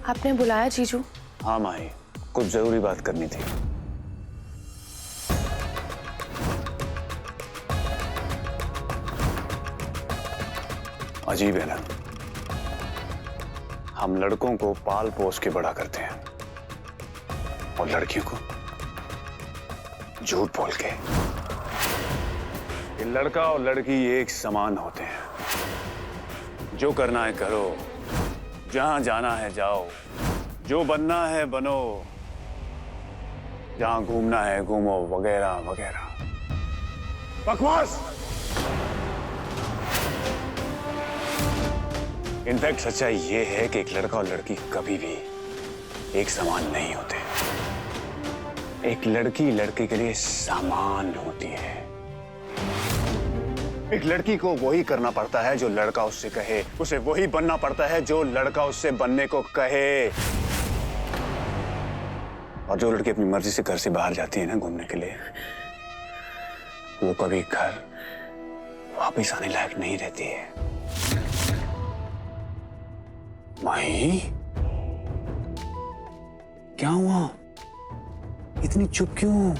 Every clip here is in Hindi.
आपने बुलाया जीजू? हाँ माही, कुछ जरूरी बात करनी थी। अजीब है ना, हम लड़कों को पाल पोस के बड़ा करते हैं और लड़कियों को झूठ बोल के। ये लड़का और लड़की एक समान होते हैं। जो करना है करो, जहां जाना है जाओ, जो बनना है बनो, जहां घूमना है घूमो, वगैरह वगैरह। बकवास। इनफैक्ट सच्चाई ये है कि एक लड़का और लड़की कभी भी एक समान नहीं होते। एक लड़की लड़के के लिए सामान होती है। एक लड़की को वही करना पड़ता है जो लड़का उससे कहे, उसे वही बनना पड़ता है जो लड़का उससे बनने को कहे। और जो लड़की अपनी मर्जी से घर से बाहर जाती है ना घूमने के लिए, वो कभी घर वापस आने लायक नहीं रहती है। माही, क्या हुआ? इतनी चुप क्यों?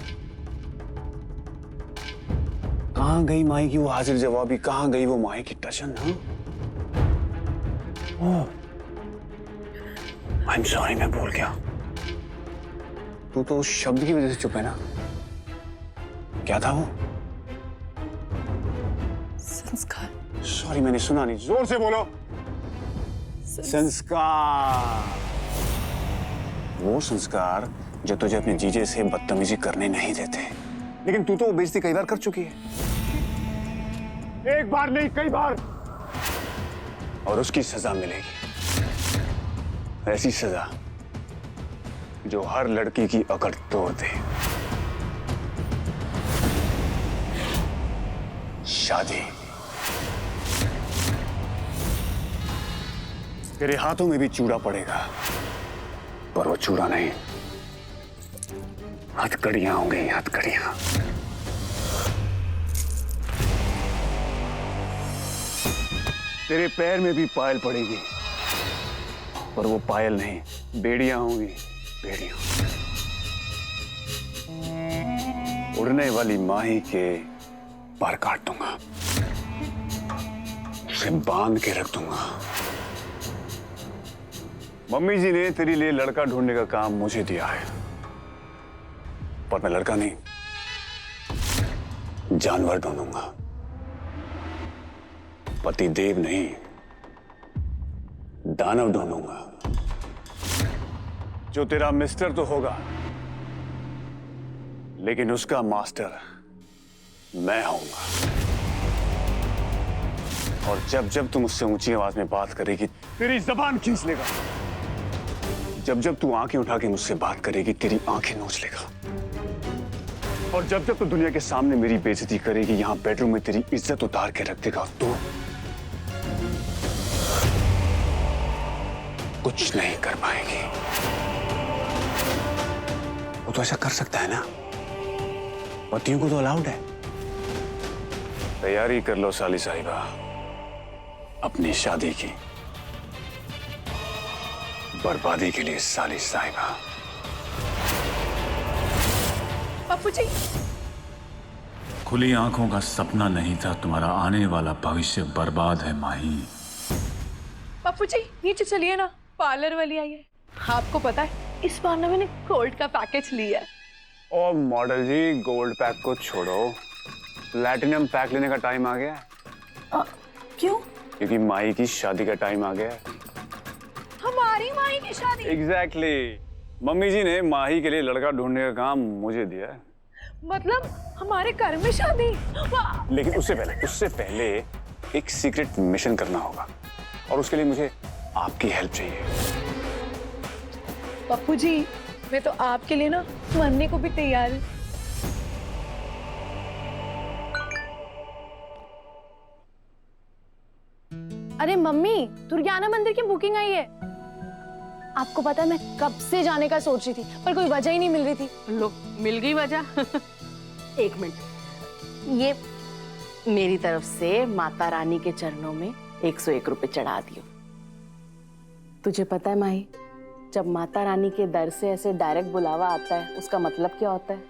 कहां गई माही की वो हाजिर जवाबी? कहां गई वो माही की टशन? आई एम सॉरी, मैं भूल गया। तू तो उस शब्द की वजह से चुप है ना? क्या था वो? संस्कार। सॉरी, मैंने सुना नहीं। जोर से बोलो। संस्कार। वो संस्कार जो तुझे अपने जीजे से बदतमीजी करने नहीं देते। लेकिन तू तो वो बेइज्जती कई बार कर चुकी है। एक बार नहीं, कई बार। और उसकी सजा मिलेगी। ऐसी सजा जो हर लड़की की अकड़ तोड़ दे। शादी। तेरे हाथों में भी चूड़ा पड़ेगा, पर वो चूड़ा नहीं, हथकड़ियां होंगी, हथकड़ियां। तेरे पैर में भी पायल पड़ेगी, पर वो पायल नहीं, बेड़ियां होंगी, बेड़ियां। उड़ने वाली माही के पर काट दूंगा, उसे बांध के रख दूंगा। मम्मी जी ने तेरे लिए लड़का ढूंढने का काम मुझे दिया है, पर मैं लड़का नहीं, जानवर ढूंढूंगा। पति देव नहीं, दानव ढूंढूंगा। जो तेरा मिस्टर तो होगा, लेकिन उसका मास्टर मैं होऊंगा। और जब जब तुम उससे ऊंची आवाज में बात करेगी, तेरी जबान खींच लेगा। जब जब तू आंखें उठा के मुझसे बात करेगी, तेरी आंखें नोच लेगा। और जब जब तू दुनिया के सामने मेरी बेइज्जती करेगी, यहां बेडरूम में तेरी इज्जत उतार के रख देगा, तो कुछ नहीं कर पाएगी। वो तो ऐसा कर सकता है ना? पतियों को तो अलाउड है। तैयारी कर लो साली साहिबा अपनी शादी की। बर्बादी के लिए साली साहिबा। पप्पू जी। खुली आंखों का सपना नहीं था, तुम्हारा आने वाला भविष्य बर्बाद है माही। पप्पू जी नीचे चलिए ना, पार्लर वाली आई है। आपको पता है इस बार ना मैंने गोल्ड का पैकेज लिया है। ओ मॉडल जी, गोल्ड पैक को छोड़ो, प्लैटिनम पैक लेने का टाइम आ गया है। क्यों? क्योंकि माही की शादी का टाइम आ गया है। हमारी माही की शादी? एग्जैक्टली। मम्मी जी ने माही के लिए लड़का ढूंढने का काम मुझे दिया है। मतलब हमारे घर में शादी? लेकिन उससे पहले एक सीक्रेट मिशन करना होगा, और उसके लिए मुझे आपकी हेल्प चाहिए। पप्पू जी मैं तो आपके लिए ना मरने को भी तैयार हूँ। अरे मम्मी, दुर्गाना मंदिर की बुकिंग आई है। आपको पता है मैं कब से जाने का सोच रही थी, पर कोई वजह ही नहीं मिल रही थी। लो मिल गई वजह। एक मिनट, ये मेरी तरफ से माता रानी के चरणों में 101 रुपए चढ़ा दियो। तुझे पता है माही, जब माता रानी के दर से ऐसे डायरेक्ट बुलावा आता है उसका मतलब क्या होता है?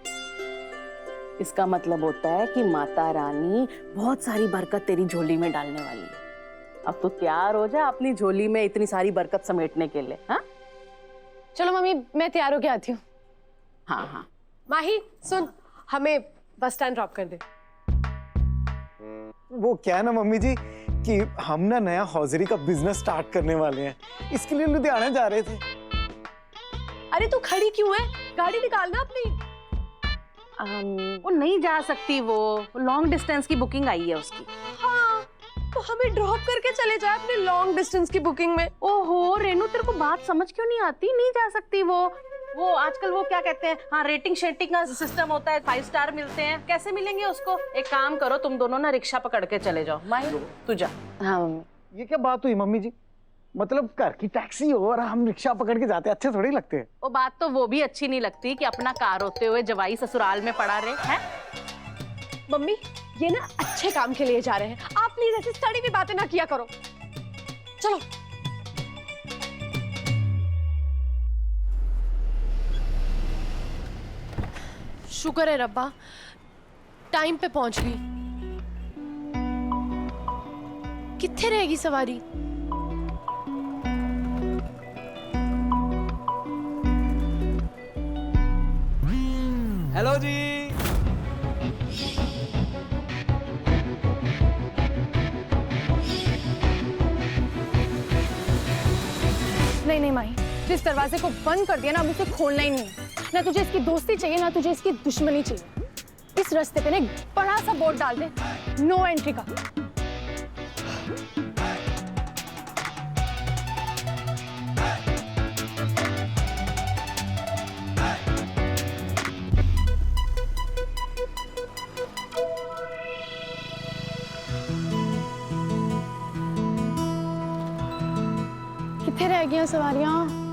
इसका मतलब होता है कि माता रानी बहुत सारी बरकत तेरी झोली में डालने वाली है। अब तो तैयार हो जा अपनी झोली में इतनी सारी बरकत समेटने के लिए। हाँ चलो मम्मी, मैं तैयार होके आती हूँ। हाँ हाँ। माही सुन, हमें बस स्टैंड ड्रॉप कर दे। वो क्या है ना मम्मी जी कि हम ना नया हौजरी का बिजनेस स्टार्ट करने वाले हैं, इसके लिए लुधियाना जा रहे थे। अरे तू खड़ी क्यों है? गाड़ी निकालना अपनी। वो नहीं जा सकती, वो लॉन्ग डिस्टेंस की बुकिंग आई है उसकी। हाँ, तो हमें ड्रॉप करके चले जाए अपने लॉन्ग डिस्टेंस की बुकिंग में। ओहो रेनू, तेरे को बात समझ क्यों नहीं आती? नहीं जा सकती वो आजकल वो क्या कहते हैं, हाँ रेटिंग शेटिंग का सिस्टम होता है, 5 स्टार मिलते हैं, कैसे मिलेंगे उसको? एक काम करो तुम दोनों ना रिक्शा पकड़ के चले जाओ। माही तू जा। हाँ मम्मी। ये क्या बात हुई मम्मी जी? मतलब घर की टैक्सी हो और हम रिक्शा पकड़ के जाते, अच्छे थोड़ी लगते हैं। वो बात तो वो भी अच्छी नहीं लगती कि अपना कार होते हुए जवाई ससुराल में पड़ा रहे हैं। मम्मी ये ना अच्छे काम के लिए जा रहे हैं, आप प्लीज ऐसी सड़ी हुई बातें ना किया करो। चलो। शुक्र है रब्बा, टाइम पे पहुंच गई। कित्थे रहेगी सवारी? हेलो जी। नहीं माही, जिस दरवाजे को बंद कर दिया ना, अब उसे खोलना ही नहीं है। ना तुझे इसकी दोस्ती चाहिए ना तुझे इसकी दुश्मनी चाहिए। इस रास्ते पे ना एक बड़ा सा बोर्ड डाल दे, नो एंट्री का। कितने रह गई हैं सवारियां?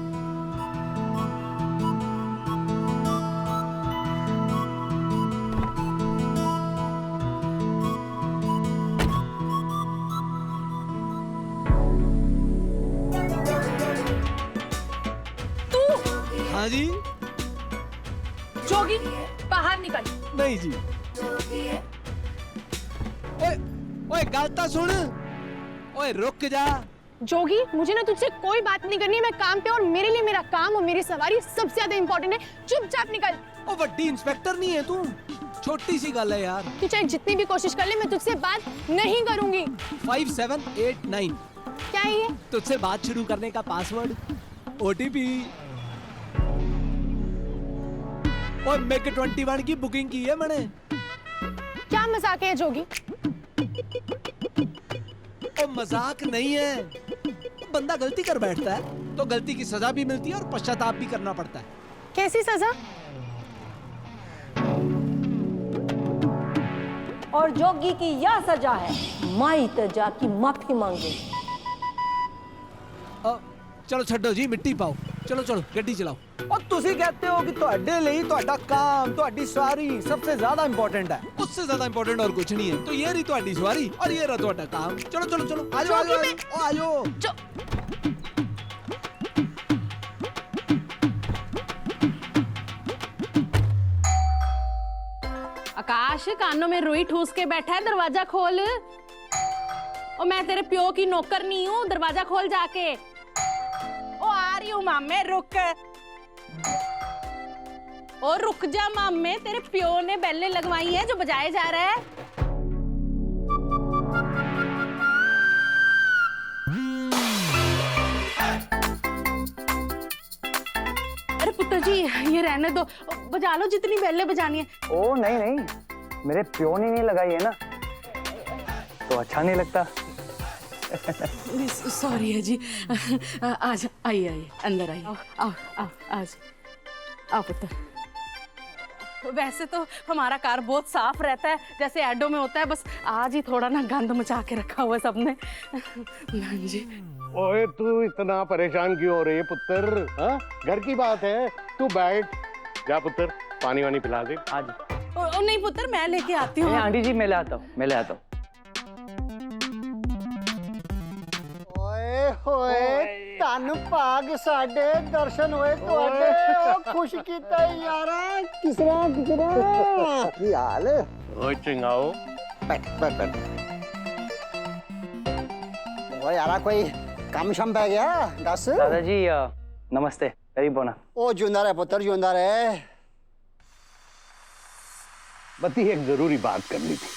हाँ जी। जोगी बाहर निकल। नहीं जी। ओए ओए गाता सुन। ओए रुक जा। जोगी, मुझे ना तुझसे कोई बात नहीं करनी है, मैं काम पे और मेरे लिए मेरा काम और मेरी सवारी सबसे ज्यादा इंपॉर्टेंट है। चुपचाप निकल। ओ वड्डी इंस्पेक्टर नहीं है तू, छोटी सी गल है यार। तू चाहे जितनी भी कोशिश कर ले, मैं तुझसे बात नहीं करूंगी। 5789 क्या है ये? तुझसे बात शुरू करने का पासवर्ड, OTP। और मेक 21 की बुकिंग की है मैंने। क्या मजाक है जोगी? ओ मजाक नहीं है, बंदा गलती कर बैठता है तो गलती की सजा भी मिलती है और पश्चाताप भी करना पड़ता है। कैसी सजा? और जोगी की यह सजा है, माई तो जाकी माफी मांगे। चलो छड्डो जी, मिट्टी पाओ। चलो चलो गड्डी चलाओ। और तुसी कहते हो कि ਤੁਹਾਡੇ ਲਈ ਤੁਹਾਡਾ काम, ਤੁਹਾਡੀ सवारी सबसे ज्यादा इंपॉर्टेंट है। उससे ज्यादा इंपॉर्टेंट और कुछ नहीं है। तो ये रही ਤੁਹਾਡੀ सवारी और ये रहा ਤੁਹਾਡਾ काम। चलो चलो चलो आ जाओ आ जाओ। आकाश कानों में रुई ठूस के बैठा है, दरवाजा खोल। ओ मैं तेरे प्यो की नौकर नहीं हूँ, दरवाजा खोल जाके। ओ आ रही हूँ मामे, रुक। और रुक जा मामे, तेरे प्यो ने बेलें लगवाई है जो बजाए जा रहा है। अरे पुत्र जी ये रहने दो, बजा लो जितनी बेलें बजानी है। ओ नहीं नहीं, मेरे प्यो ने नहीं लगाई है ना, तो अच्छा नहीं लगता। सॉरी है जी। आज आइए आइए अंदर आइए। आओ आओ आज आओ पुत्र। वैसे तो हमारा कार बहुत साफ रहता है, जैसे एडो में होता है, बस आज ही थोड़ा ना गंद मचा के रखा हुआ है सबने। जी ओए तू इतना परेशान क्यों हो रही है पुत्र? हाँ घर की बात है, तू बैठ। जा पुत्र, पानी वानी पिला दे। आज नहीं पुत्र, मैं लेके आती हूँ। आंटी जी मैं ले आता हूँ। ओए धन भाग साडे दर्शन होए तुहाडे ओ खुश कीता यारा किसरा की हाल ओ चंगाओ बैठ बैठ बैठ ओ यारा कोई काम शम पै गया दस दादाजी नमस्ते करीब बोना ओ जिंदा रहे पुत्र जिंदा रहे बती एक जरूरी बात करनी थी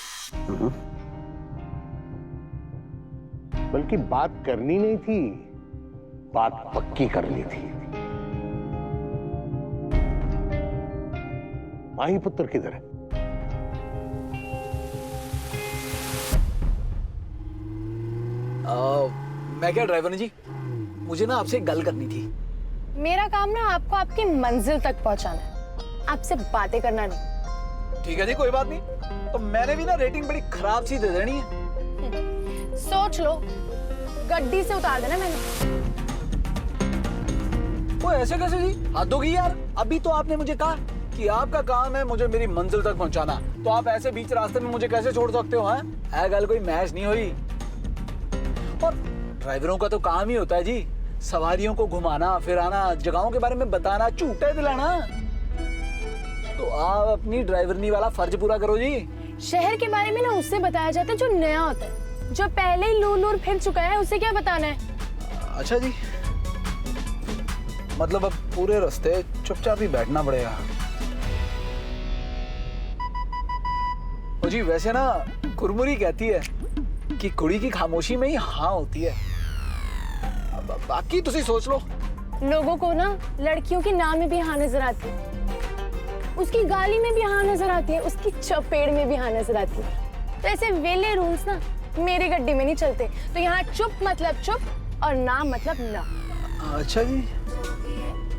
बल्कि बात करनी नहीं थी बात पक्की करनी थी माही पुत्र किधर है मैं क्या ड्राइवर ने जी मुझे ना आपसे एक गल करनी थी मेरा काम ना आपको आपकी मंजिल तक पहुंचाना है, आपसे बातें करना नहीं। ठीक है जी कोई बात नहीं तो मैंने भी ना रेटिंग बड़ी खराब सी दे देनी है सोच लो, गड्डी से उतार देना मैंने। वो ऐसे कैसे जी? हद होगी यार। अभी तो आपने मुझे कहा कि आपका काम है मुझे मेरी मंजिल तक पहुंचाना, तो आप ऐसे बीच रास्ते में मुझे कैसे छोड़ सकते हो? हैं? गल कोई मैच नहीं हुई। और ड्राइवरों का तो काम ही होता है जी सवारियों को घुमाना फिराना, जगहों के बारे में बताना, झूठे दिलाना। तो आप अपनी ड्राइवरनी वाला फर्ज पूरा करो जी। शहर के बारे में ना उससे बताया जाता है जो नया होता है, जो पहले ही लूर लूर फिर चुका है उसे क्या बताना है। अच्छा जी, मतलब अब पूरे रास्ते चुपचाप ही बैठना पड़ेगा। ओ जी वैसे ना कुरमुरी कहती है कि कुड़ी की खामोशी में ही हाँ होती है। बाकी तुसी सोच लो। लोगों को ना लड़कियों के नाम में भी हाँ नजर आती है, उसकी गाली में भी हाँ नजर आती है, उसकी चपेड़ में भी हाँ नजर आती है। तो ऐसे वेले रूल्स ना मेरे गड्डी में नहीं चलते। तो यहाँ चुप मतलब चुप और ना मतलब ना। अच्छा जी,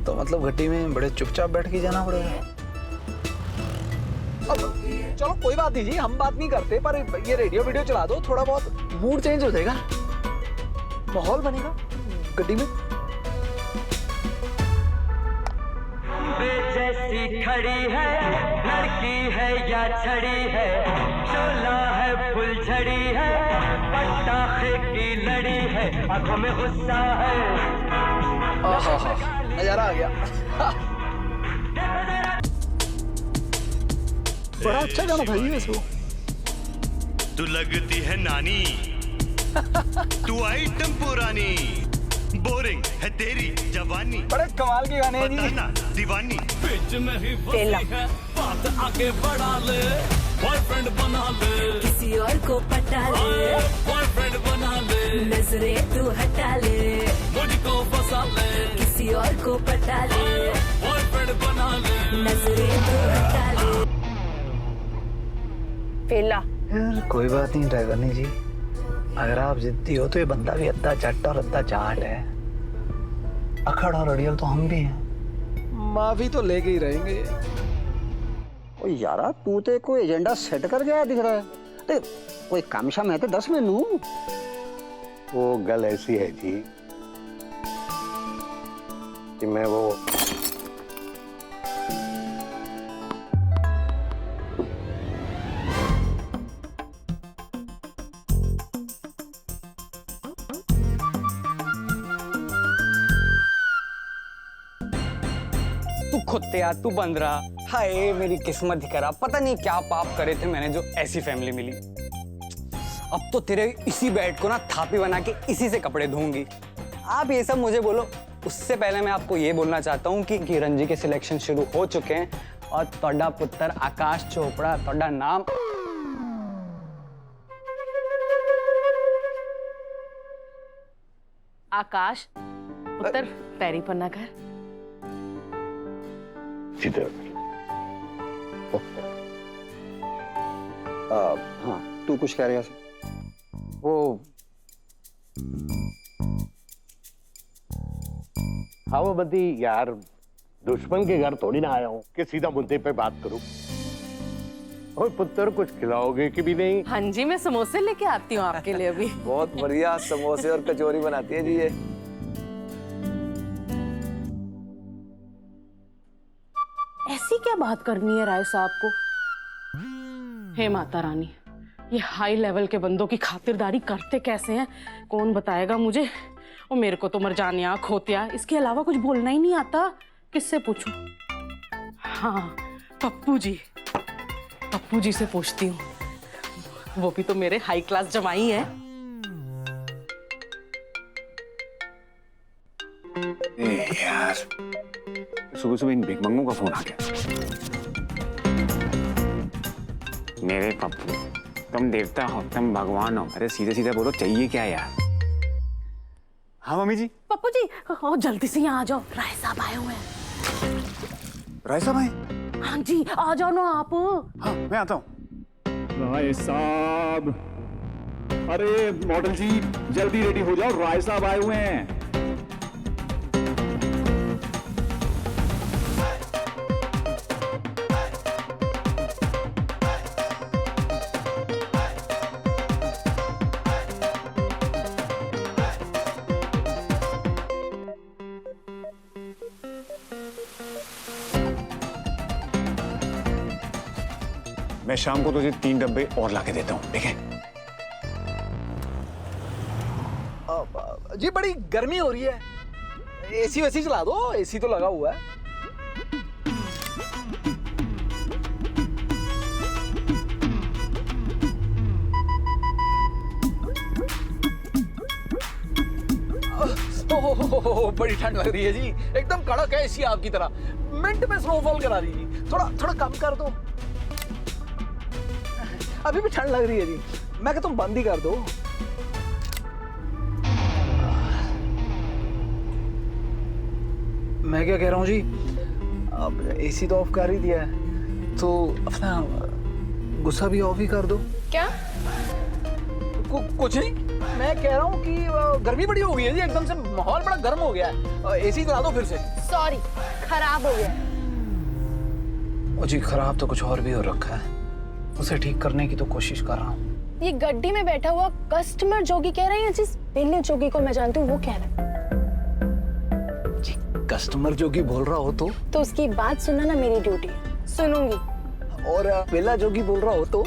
तो मतलब गड्डी में बड़े चुपचाप बैठ के जाना पड़ेगा। अब चलो कोई बात नहीं जी, हम बात नहीं करते, पर ये रेडियो वीडियो चला दो, थोड़ा बहुत मूड चेंज हो जाएगा, माहौल बनेगा गड्डी में। जैसी खड़ी है लड़की है या छड़ी है, शोला है फुलझड़ी है, पटाखे की लड़ी है, आंखों में गुस्सा है। नजारा आ गया। बड़ा अच्छा गाना था ये वैसे। तू लगती है नानी तू आइटम पुरानी, बोरिंग है तेरी जवानी, बड़े कमाल के गाने हैं जी। दीवानी बीच में ही फंसी है, बात आगे बढ़ा ले, बॉयफ्रेंड बना ले, किसी और को पटा ले, बॉयफ्रेंड बना ले, नजरें तू हटा ले, मुझको फंसा ले, किसी और को पटा ले, बॉयफ्रेंड बना ले, नजरें तू हटा ले। फेला यार कोई बात नहीं ड्राइवर नहीं जी, अगर आप जिद्दी हो तो ये बंदा भी अद्धा जट और अद्धा जाट है, अखड़ और अड़ियल तो हम भी हैं, माफी तो लेके ही रहेंगे। ओ यारा तू तो कोई एजेंडा सेट कर गया दिख रहा है, ते कोई काम शाम है तो 10 में नू। वो गल ऐसी है जी कि मैं वो तू खुत्ते तू बंदरा, हाय मेरी किस्मत ही खराब, पता नहीं क्या पाप करे थे मैंने जो ऐसी फैमिली मिली। अब तो तेरे इसी बेड को ना थापी बना के इसी से कपड़े धोऊंगी। आप ये सब मुझे बोलो, उससे पहले मैं आपको ये बोलना चाहता हूँ कि किरण जी के सिलेक्शन शुरू हो चुके हैं और तोड़ा पुत्र आकाश चोपड़ा, तोड़ा नाम आकाश पुत्र पैरी पन्ना कर। हाँ तू कुछ कह रहा है? वो हाँ वो बदी यार, दुश्मन के घर थोड़ी ना आया हूँ कि सीधा मुद्दे पे बात करूं। और पुत्र कुछ खिलाओगे कि भी नहीं? हाँ जी, मैं समोसे लेके आती हूँ आपके लिए अभी। बहुत बढ़िया समोसे और कचौरी बनाती है जी ये। ऐसी क्या बात करनी है राय साहब को? हे माता रानी, ये हाई लेवल के बंदों की खातिरदारी करते कैसे हैं, कौन बताएगा मुझे? वो मेरे को तो मरजानिया खोतिया इसके अलावा कुछ बोलना ही नहीं आता। किससे पूछूं? हाँ, पप्पू जी से पूछती हूँ। वो भी तो मेरे हाई क्लास जमाई है। यार, सुबह सुबह इन भिखमंगों का फोन आ गया। मेरे पप्पू, तुम देवता हो, तुम भगवान हो, अरे सीधे सीधे बोलो चाहिए क्या यार? हाँ मम्मी जी। पप्पू जी, जल्दी से यहाँ आ जाओ, राय साहब आए हुए हैं। राय साहब आए? हाँ जी, आ जाओ ना आप। हाँ, मैं आता हूँ। राय साहब, अरे मॉडल जी जल्दी रेडी हो जाओ, राय साहब आए हुए हैं। मैं शाम को तुझे 3 डब्बे और लाके देता हूँ, ठीक है? जी बड़ी गर्मी हो रही है, एसी वैसी चला दो, एसी तो लगा हुआ है। बड़ी ठंड लग रही है जी, एकदम कड़क है एसी आपकी तरह। मिनट में स्नोफॉल करा रही जी, थोड़ा थोड़ा कम कर दो। अभी भी ठंड लग रही है जी, मैं कहता हूँ बंद ही कर दो। मैं क्या कह रहा हूँ जी, अब एसी तो ऑफ कर ही दिया है, तो अपना गुस्सा भी ऑफ ही कर दो। क्या? कुछ नहीं, मैं कह रहा हूँ कि गर्मी बड़ी हो गई है जी, एकदम से माहौल बड़ा गर्म हो गया है, एसी चला दो फिर से। सॉरी, खराब हो गया। ओ जी, खराब तो कुछ और भी हो रखा है, उसे ठीक करने की तो कोशिश कर रहा हूँ। ये गड्डी में बैठा हुआ कस्टमर जोगी कह रहे हैं, जिस बेले जोगी को मैं जानती हूँ वो कह रहा है। कस्टमर जोगी बोल रहा हो तो उसकी बात सुनना ना मेरी ड्यूटी, सुनूंगी। और बेला जोगी बोल रहा हो तो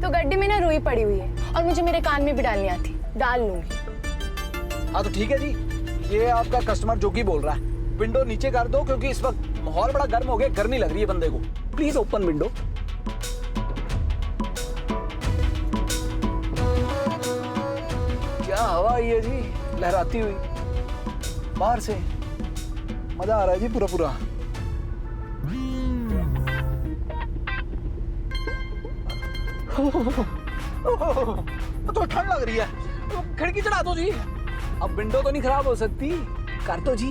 गड्डी में ना रुई पड़ी हुई है और मुझे मेरे कान में भी डालनी आती, डाल लूंगी। हाँ तो ठीक है जी, ये आपका कस्टमर जोगी बोल रहा है। विंडो नीचे कर दो क्योंकि इस वक्त माहौल बड़ा गर्म हो गया, गर्मी लग रही है बंदे को। Please open window. क्या हवा आई है जी, लहराती हुई बाहर से, मजा आ रहा है जी पूरा पूरा। तो ठंड लग रही है, खिड़की चढ़ा दो जी। अब विंडो तो नहीं खराब हो सकती, कर दो जी।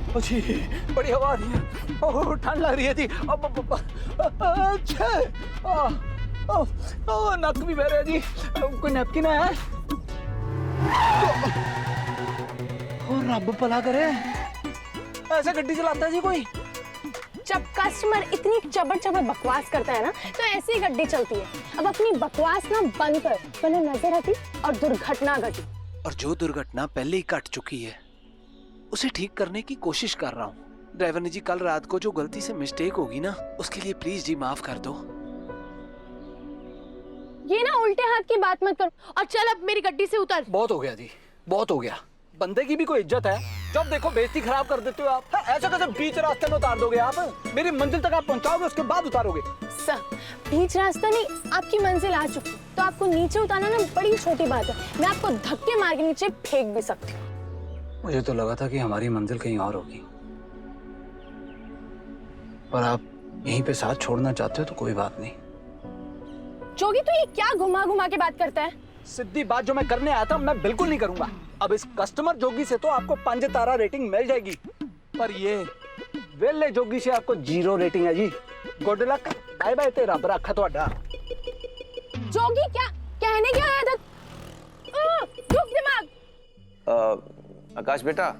ओ जी, बड़ी हवा आ रही है, ओह ठंड लग रही है जी। अच्छा, नक भी बह रहा है जी, कोई नैपकिन है? रब भला करे, ऐसा गड्डी चलाता है जी कोई? जब कस्टमर इतनी चबर बकवास करता है ना, तो ऐसी ही गड्डी चलती है। अब अपनी बकवास ना बंद कर, वरना नजर हटी और दुर्घटना घटी। और जो दुर्घटना पहले ही घट चुकी है, उसे ठीक करने की कोशिश कर रहा हूँ। ड्राइवर ने जी कल रात को जो गलती से मिस्टेक होगी ना, उसके लिए प्लीज जी माफ कर दो। ये ना उल्टे हाथ की बात मत करो, और चल अब मेरी गड्डी से उतर। बहुत हो गया जी, बहुत हो गया। बंदे की भी कोई इज्जत है? जब देखो बेइज्जती खराब कर देते हो आप। ऐसा कैसे बीच रास्ते में उतार दोगे आप? मेरी मंजिल तक आप पहुंचाओगे, उसके बाद उतारोगे? सर, बीच रास्ता नहीं, आपकी मंजिल आ चुकी, तो आपको नीचे उतारना ना बड़ी छोटी बात है। मैं आपको धक्के मार के नीचे फेंक भी सकती हूँ। मुझे तो लगा था कि हमारी मंजिल कहीं और होगी, पर आप यहीं पे साथ छोड़ना चाहते हो तो कोई बात नहीं। जोगी तो ये क्या घुमा घुमा के बात करता है? सीधी बात जो मैं करने आया था मैं बिल्कुल नहीं करूंगा। अब इस कस्टमर जोगी से तो आपको 5 तारा रेटिंग मिल जाएगी, पर ये वेले जोगी से आपको 0 रेटिंग है जी। गुड लक, बाय बाय, तेरा रब रखा ਤੁਹਾਡਾ। जोगी क्या कहने क्या आया था? रुक दिमाग। आकाश बेटा,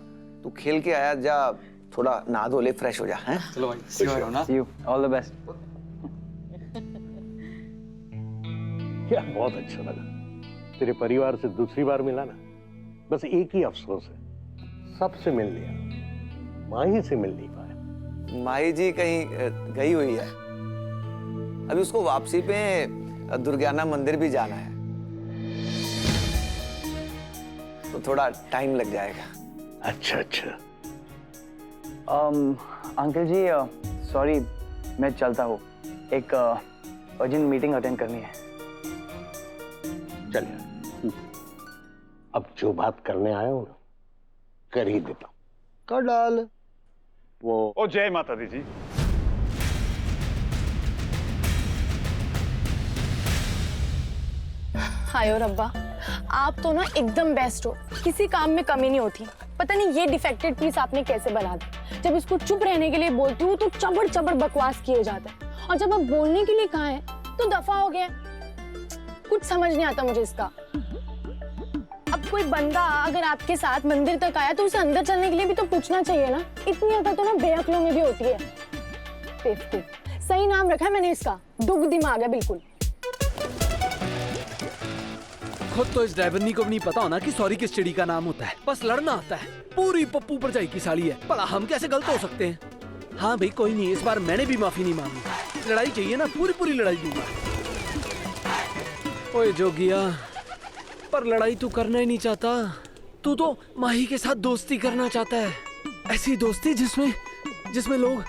तू खेल के आया, जा थोड़ा नहा धो ले, फ्रेश हो जा। हैं? चलो भाई, सी यू, ऑल द बेस्ट। क्या बहुत अच्छा लगा, तेरे परिवार से दूसरी बार मिला ना। बस एक ही अफसोस है, सबसे मिल लिया, माही से मिल नहीं पाया। माही जी कहीं गई हुई है, अभी उसको वापसी पे दुर्गाना मंदिर भी जाना है। तो थोड़ा टाइम लग जाएगा। अच्छा अच्छा। अंकल जी सॉरी, मैं चलता हूँ, एक अर्जेंट मीटिंग अटेंड करनी है। चलिए, अब जो बात करने आया हूँ ना कर ही देता हूँ। कर डाल वो। ओ जय माता दी जी। हाय और रब्बा, आप तो ना एकदम बेस्ट हो, किसी काम में कमी नहीं होती। पता नहीं ये डिफेक्टेड पीस आपने कैसे बना दी। जब इसको चुप रहने के लिए बोलती हूँ तो चबड़ चबड़ बकवास किए जाता है, और जब आप बोलने के लिए कहा है तो दफा हो गया। कुछ समझ नहीं आता मुझे इसका। अब कोई बंदा अगर आपके साथ मंदिर तक आया तो उसे अंदर चलने के लिए भी तो पूछना चाहिए ना। इतनी अकल तो ना बेअक्लों में भी होती है। बेवकूफ, सही नाम रखा है मैंने इसका, डुग दिमाग है बिल्कुल। खुद तो इस ड्राइवरनी को भी नहीं पता होना कि सॉरी किस चिड़ी का नाम होता है, बस लड़ना आता है। पूरी पप्पू परजाई की साली है, भला हम कैसे गलत हो सकते हैं। हाँ भाई कोई नहीं, इस बार मैंने भी माफी नहीं मांगी। लड़ाई चाहिए ना, पूरी पूरी लड़ाई दूंगा। ओए जोगिया, पर लड़ाई तू करना ही नहीं चाहता। तू तो माही के साथ दोस्ती करना चाहता है, ऐसी दोस्ती जिसमें लोग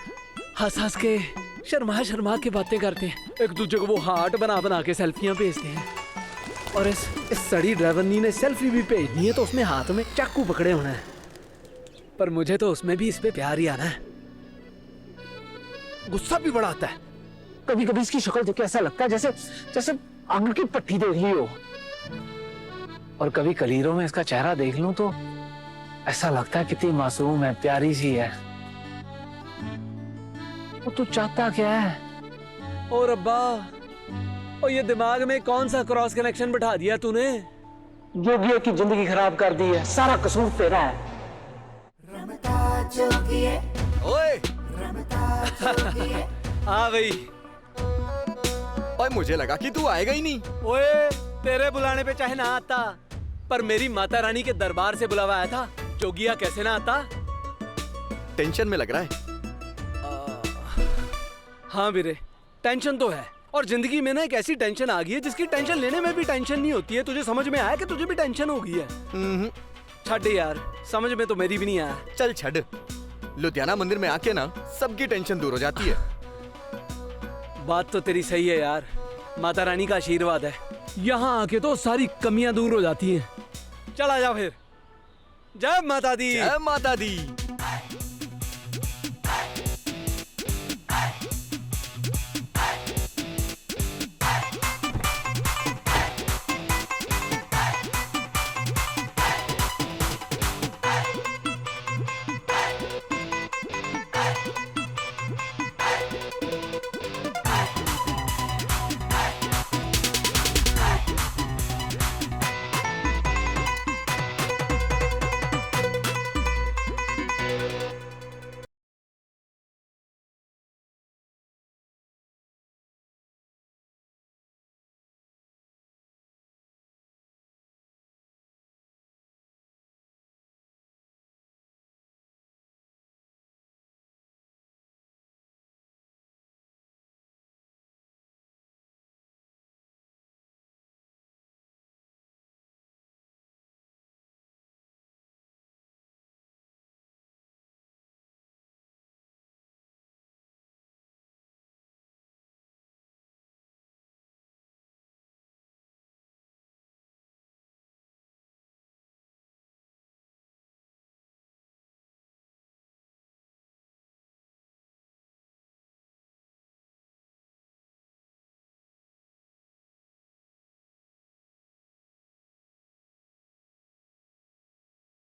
हंस हंस के शर्मा शर्मा के बातें करते हैं, एक दूसरे को वो हार्ट बना बना के सेल्फियां भेजते हैं। और इस सड़ी ड्राइवरनी ने सेल्फी भी भेजनी है तो उसमें हाथ में चाकू पकड़े होना है। पर मुझे तो उसमें भी इस पे प्यार ही आना है। गुस्सा भी बड़ा आता है। कभी कभी इसकी शक्ल देख के ऐसा लगता है जैसे आंगन की पट्टी देख ली हो। और कभी कलीरों में इसका चेहरा देख लूं तो ऐसा लगता है कितनी मासूम है, प्यारी सी है। वो तू चाहता क्या है? ओ रब्बा, और ये दिमाग में कौन सा क्रॉस कनेक्शन बिठा दिया तूने? जोगिया की जिंदगी खराब कर दी है, सारा कसूर तेरा है। ओए हाँ भाई। ओए मुझे लगा कि तू आएगा ही नहीं। ओए तेरे बुलाने पे चाहे ना आता, पर मेरी माता रानी के दरबार से बुलावा आया था। जोगिया कैसे ना आता? टेंशन में लग रहा है। हाँ वीरे, टेंशन तो है। और जिंदगी में ना एक ऐसी टेंशन आ गई है जिसकी टेंशन लेने में भी टेंशन नहीं होती है। तुझे समझ में आया कि तुझे भी टेंशन हो गई है? छड़ यार, समझ में तो मेरी भी नहीं आया। चल छड़, लुधियाना मंदिर में आके ना सबकी टेंशन दूर हो जाती है। बात तो तेरी सही है यार, माता रानी का आशीर्वाद है। यहाँ आके तो सारी कमियां दूर हो जाती हैं। चल आजा फिर। जय माता दी। जय माता दी।